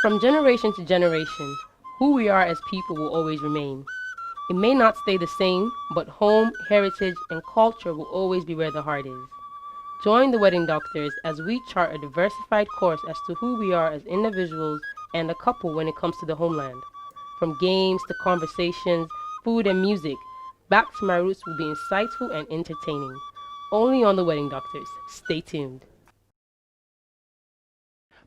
From generation to generation, who we are as people will always remain. It may not stay the same, but home, heritage, and culture will always be where the heart is. Join the Wedding Doctors as we chart a diversified course as to who we are as individuals and a couple when it comes to the homeland. From games to conversations, food and music, Back to My Roots will be insightful and entertaining. Only on the Wedding Doctors. Stay tuned.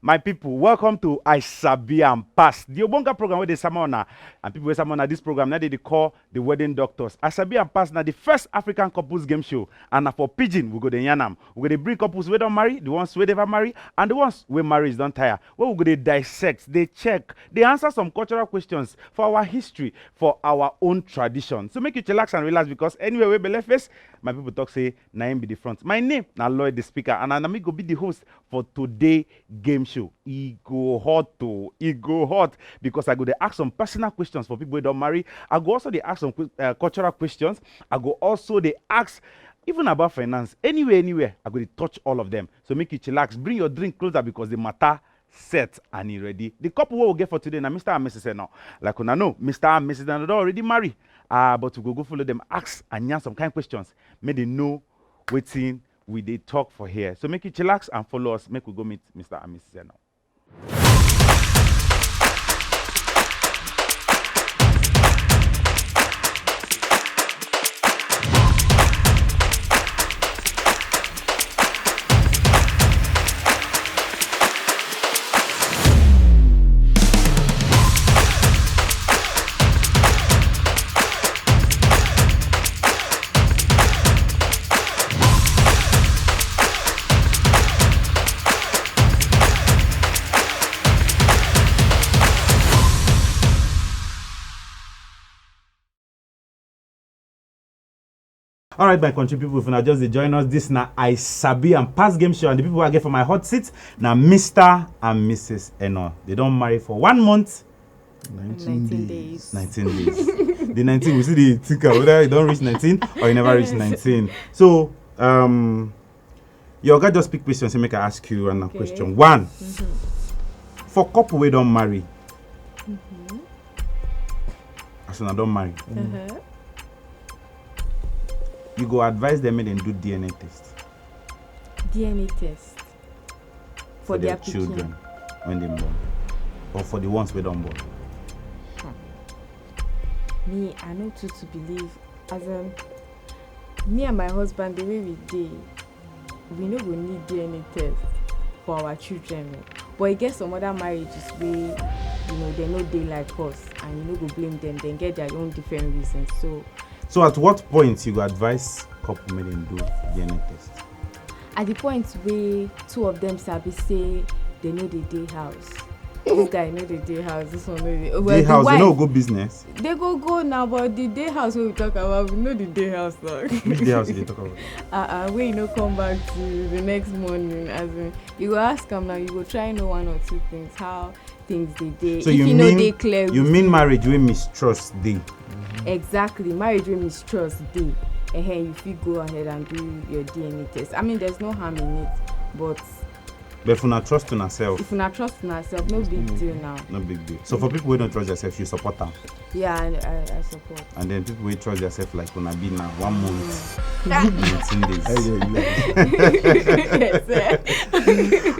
My people, welcome to I Sabi and Pass, the Obonga program where they summon and people summon this program now they call the Wedding Doctors. I Sabi and Pass now the first African couples game show, and for Pigeon we go to Yanam. We go to bring couples who don't marry, the ones who never marry, and the ones who marriage don't tire. Where we go to dissect, they check, they answer some cultural questions for our history, for our own tradition. So make you chillax and relax because anyway we be face, my people talk say Naim be the front. My name now Lloyd the speaker, and I'm go be the host for today game show. It go hot because I go to ask some personal questions for people who don't marry. I go also they ask some cultural questions. I go also they ask even about finance. Anywhere, I go to touch all of them. So make you chillax. Bring your drink closer because the matter set and he ready. The couple we will get for today now, Mr. and Mrs. Now. Like when I know, Mr. and Mrs. They already married. But we go follow them, ask and answer some kind of questions. May they know waiting we they talk for here. So make you chillax and follow us. Make we go meet Mr. and Mrs. now. All right, my country people, if you just join us, this now I Sabi and Pass game show, and the people I get for my hot seat now, Mr. and Mrs. Eno. They don't marry for 1 month. 19 days. 19 days. The 19, we see the ticker whether you don't reach 19 or you never reach 19. So, your guy just pick questions and make I ask you a question. One, for couple we don't marry. As in I don't marry. You go advise them and then do DNA test. DNA test For their children when they born. Or for the ones we don't born. Me, I know too to believe. As me and my husband, the way we did, we know we need DNA test for our children. But I guess some other marriages where they know they like us, and go blame them. They get their own different reasons. So at what point you go advise couple make them do DNA test? At the point where two of them Sabi say they know the day house. This guy know the day house. This one know the day house. They know go business. They go now, but the day house we talk about, we know the day house. Which day house they talk about? When you come back to the next morning, as in, you go ask them now. You go try know one or two things how things they did. So if you know mean they clear. You mean marriage we mistrust day? Exactly, marriage we mistrust day. And then if you go ahead and do your DNA test, I mean there's no harm in it, but if you not trust in yourself, no big deal now. No big deal. So for people who don't trust yourself, you support them. Yeah, I support. And then people who trust yourself, like when I be now 1 month, 19 days.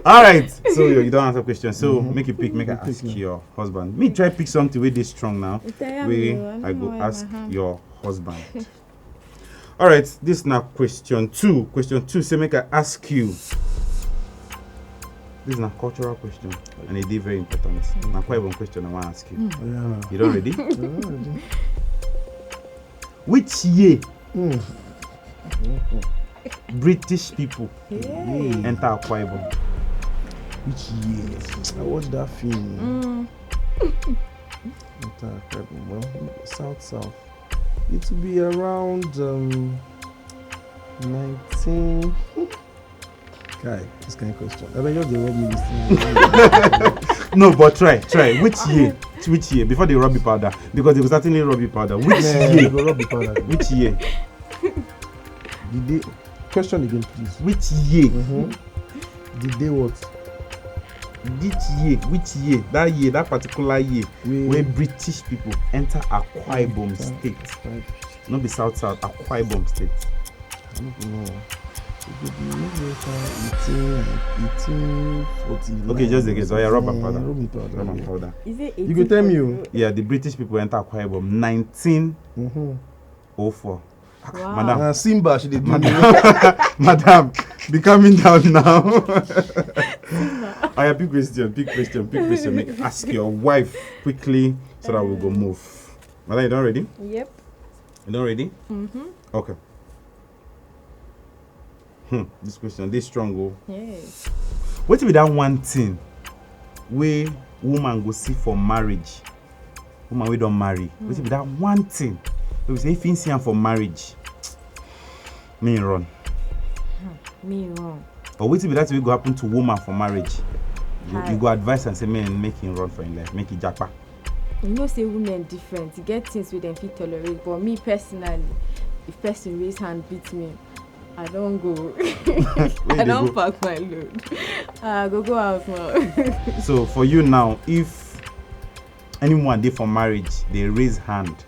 All right. So you don't answer questions. So make you pick. Make I ask your husband. Me try pick something with this strong now. I go ask your husband. All right. This now question 2. Question 2. Say make I ask you. This is a cultural question, and it is very important. Now, quite one question I want to ask you. You don't ready? Which year British people enter Akwa-Ibom? Which year? I watched that film. Enter Akwa-Ibom. Well, south. It will be around 19. Guy, this kind of question. I mean, just the rub me this. No, but try. Which year? Which year? Before they rub the powder, because they will certainly rub the powder. Which year? Rub the powder. Which year? Did they? Question again, please. Which year? Did they what? which year, that particular year, where British people enter Akwa-Ibom state. Not be South, Akwa-Ibom state. I don't know. It could be 1840. Okay, just a guess. Oh, yeah, rub and powder. Is it You could tell me. Yeah, the British people enter Akwa-Ibom 1904. Wow. Madam. Simba, she did. Madam, be coming down now. I have big question. Make ask your wife quickly so that we'll go move. Madam, you done ready? Yep. You done ready? Mm-hmm. Okay. This question, this strong. Oh. Yes. What be that one thing where woman go see for marriage? Woman we don't marry. What be that one thing? We say if you see for marriage, me run. Me wrong. Or what be that will go happen to woman for marriage? Hi. You go advise and say man make him run for him life, make it jackpot. You know, say women different. You get things with them fit tolerate. But me personally, if person raise hand beat me, I don't go. I don't pack my load. Go out now. So for you now, if anyone did for marriage, they raise hand,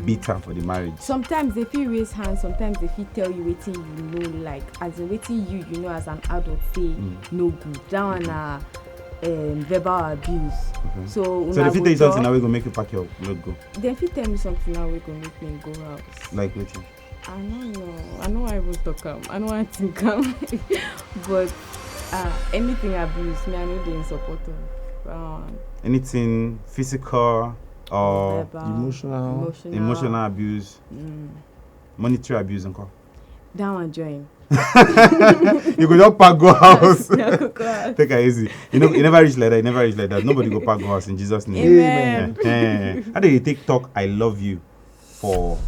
beat her for the marriage. Sometimes they feel raise hand, sometimes they feel tell you waiting you know, like as in waiting you know as an adult say no good. That one verbal abuse. So if you tell you something now we gonna make you pack your load go. Then if you tell me something now we gonna make me go out. Like waiting. I don't know. I know I will talk I know I think but anything abuse me I know they in support of. Anything physical or emotional abuse, monetary abuse and call. That one join. You could just pack go house. No, Take it easy. You know, it never reach like that. Nobody go pack go house in Jesus' name. Amen. How do you take talk I love you for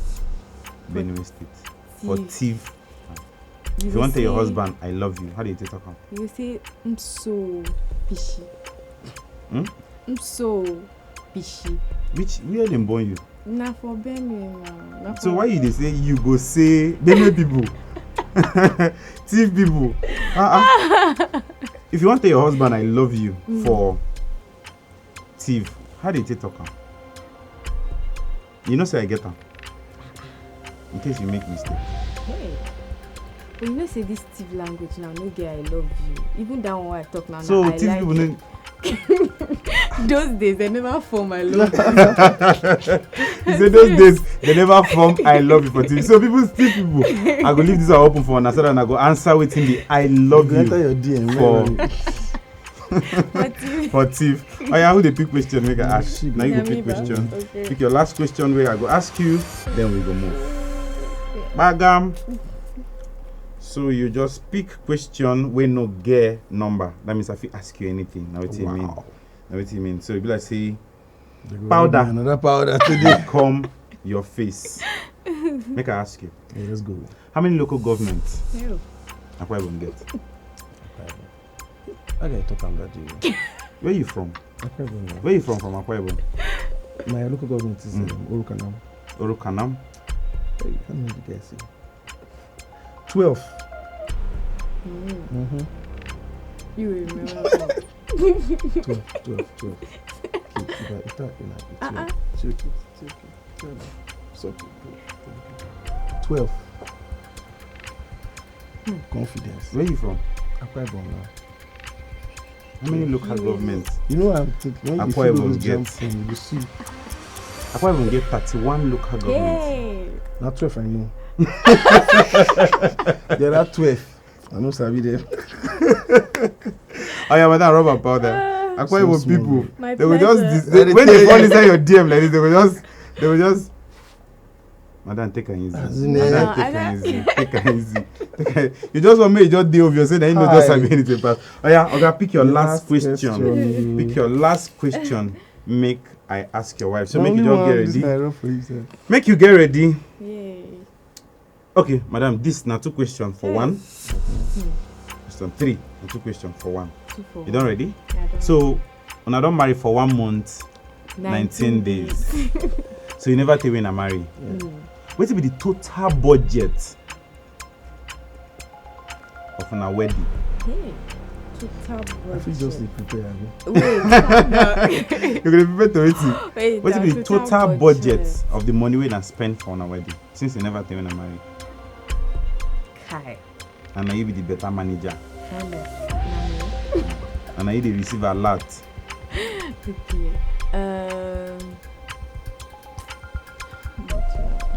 Benue State? For thief. If you want to tell your husband I love you, how do you take talk? You say I'm so fishy. I'm so fishy. Where them born you? Na for Benue now. So why they say you go say Benue people? Thief people. If you want to tell your husband I love you for thief, how do you take talk? You know say I get them. In case you make mistake. Hey. But you know say this thief language now, no girl I love you. Even that one I talk now. So I thief like people it. Those days they never form I love you. You say those days they never form I love you for thief. So people still people. I go leave this one open for one so that I go answer within the I love you enter your DM for thief. Oh yeah, who the pick question make I ask? Now you go pick question. Okay. Pick your last question where I go ask you, then we go move. Bagam. So you just pick question where no get number. That means if I ask you anything. Now what you mean? Now what you mean? So you be like say powder. Another powder today. Come your face. Make I ask you. Yeah, let's go. How many local governments You. Akwa-Ibom get? I gotta talk about that. Where you from? Akwa-Ibom. Where you from Akwa-Ibom? My local government is Orukanam. Orukanam. Hey, how many did you guys see? 12. You remember. 12. It's okay. 12. Confidence. Where you from? Akwa-Ibom now. How many local governments? You know I'm thinking. When Akwa-Ibom you get. from, you see. Akwa-Ibom get 31 local governments. Hey. Not 12, I know. There are 12. I know Sabi there. Oh yeah, madam, rubber powder. Akwa-Ibom So small. people. My They will pleasure. just when they fall inside your DM like this, they will just. Madam, take it easy. As in, Madam, I take it easy. You just want me to just deal with you, say that you know just Sabi anything pass. Oh yeah, okay, pick your last question. Pick your last question. Make I ask your wife. So make you just get ready. Make you get ready. Yay. Okay, madam, this now 2 questions for one. Question 3 and 2 questions for one. 2 for You done ready? Yeah, done. So when I don't marry for 1 month, 19 days. So you never tell when I marry. What will be the total budget of a wedding? Hey. Total I feel just budget. prepare. Abi. Wait, You're gonna prepare to it. wait. What the is the total budget of the money we done spend for our wedding? Since you never tell when I'm married. Kai. And now you be the better manager. Name. And now you the receive a lot. Okay.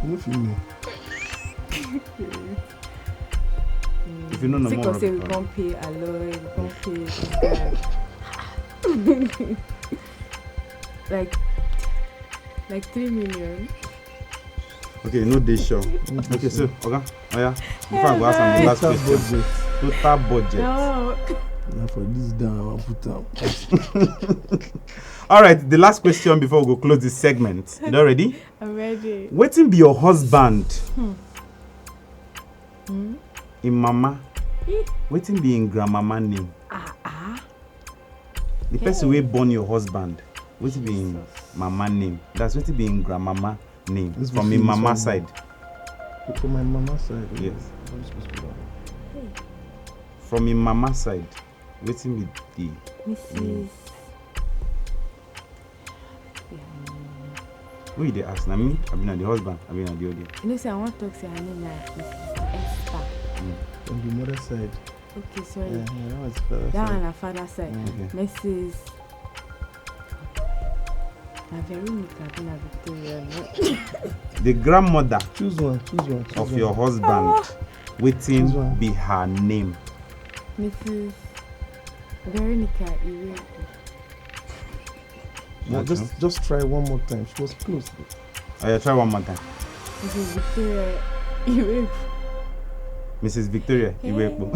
You know, feel me. If you know no Take more. us say we can't pay a lawyer, we can't pay this guy. like 3 million. Okay, no day sure. Okay, so okay. Oh yeah. Before I go ask some last Total question. budget. Total budget. No. Now for this down, I'll put down. All right, the last question before we go close this segment. You all ready? I'm ready. Waiting be your husband in mama. Waiting be in grandmama name. The person wey born your husband. Waiting be in mama name. That's waiting be in grandmama name. This From be in famous mama one. side. For my mama side. Yes. I'm supposed to do that. From in mama side. Waiting be the Mrs. who you dey ask? Na me? I been the husband. I been the other. You know, say I want to talk to her name like Mrs. Esther. From the mother side. Okay, sorry. Yeah, that was father That side. one her father side. Okay. Mrs. Na Veronica, been a Victoria. No? The grandmother Choose one. of your husband. Waiting Choose one. be her name. Mrs. Veronica Iwe. Yeah, Okay. just try one more time. She was close. Oh yeah, try one more time. Mrs. Victoria Iwe. Mrs. Victoria Hey. Iwepo.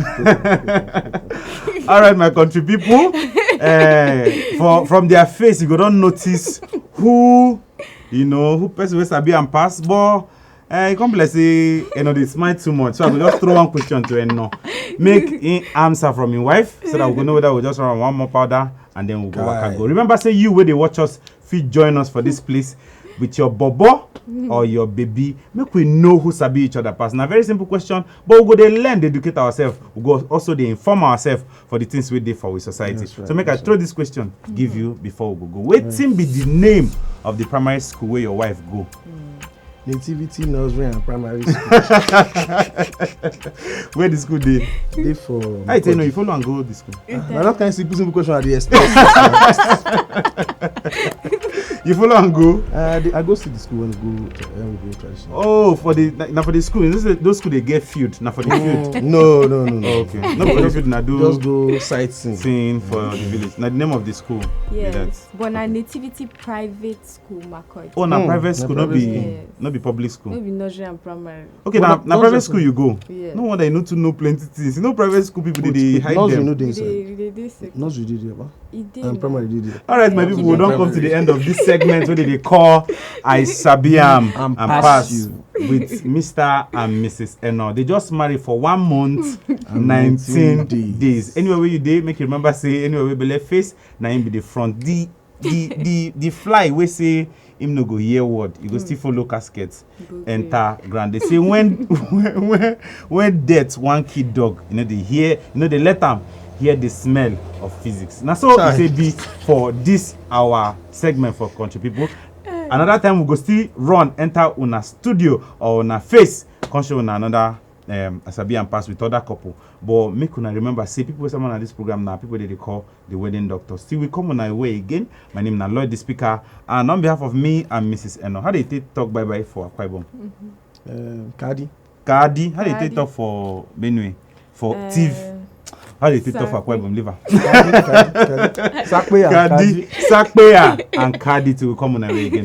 All right, my country people. From their face, you go don't notice who person wey sabi and pass. But you can't be like say they smile too much. So I will just throw one question to Eno. Make him answer from his wife so that we go know whether we just run one more powder and then we'll go back and go. Remember, say you where they watch us, fit join us for this place with your bobo or your baby. Make we know who sabi each other pass. Now, very simple question, but we go dey learn, dey educate ourselves. We go also dey inform ourselves for the things we do for our society. Right, so make I throw this question, give you before we go. Wetin be the name of the primary school where your wife go? Nativity Nursery and Primary School. Where the school dey? Dey for. I tell you, you follow and go the school. Now that kind of simple question at the express. You follow and go. I go see the school when we go traditional. Oh, for the school. Those school they get field. Now for the field. No. Oh, okay. No for the field. Now do Just go sightseeing. sing for the village. Now the name of the school. be that. Yes. But na Nativity private school, Makoy. Oh, now private school, na not be school. Yes. not be public school. No be nursery and primary. Okay, Oh, now na private nursery school you go. Yes. No wonder you know to know plenty things. You know private school people they hide Nursery them. no dey We inside. dey dey sick. Nursery dey there, ba? E dey And na. primary dey there. All right, my Yeah. people, we don't come to the end of this segment where they call I Sabiam and pass you. with Mr. and Mrs. Eno. They just married for 1 month, And 19 19 days. Anywhere where you dey, make you remember say anywhere where be left face, now him be the front. The fly we say him no go hear word, you go still follow caskets, Go enter ground. They say when death one kid dog, they hear, they let them hear the smell of physics. Now so we say be for this our segment for country people. Another time we go still run enter una studio or una face, come show una another Sabi and pass with other couple. But make una remember, say people wey someone on this program now, people they call the wedding doctor. Still we come on our way again. My name is Lloyd the speaker, and on behalf of me and Mrs. Eno, how do you talk bye bye for Akwa-Ibom? Kadi. Kadi, how do you Kadi. talk for Benue? For Tiv, how do you talk for Sabi. Akwa-Ibom liver? Kadi. Sakpe and Kadi, Kadi. Sakpeya and Kadi to come on our way again.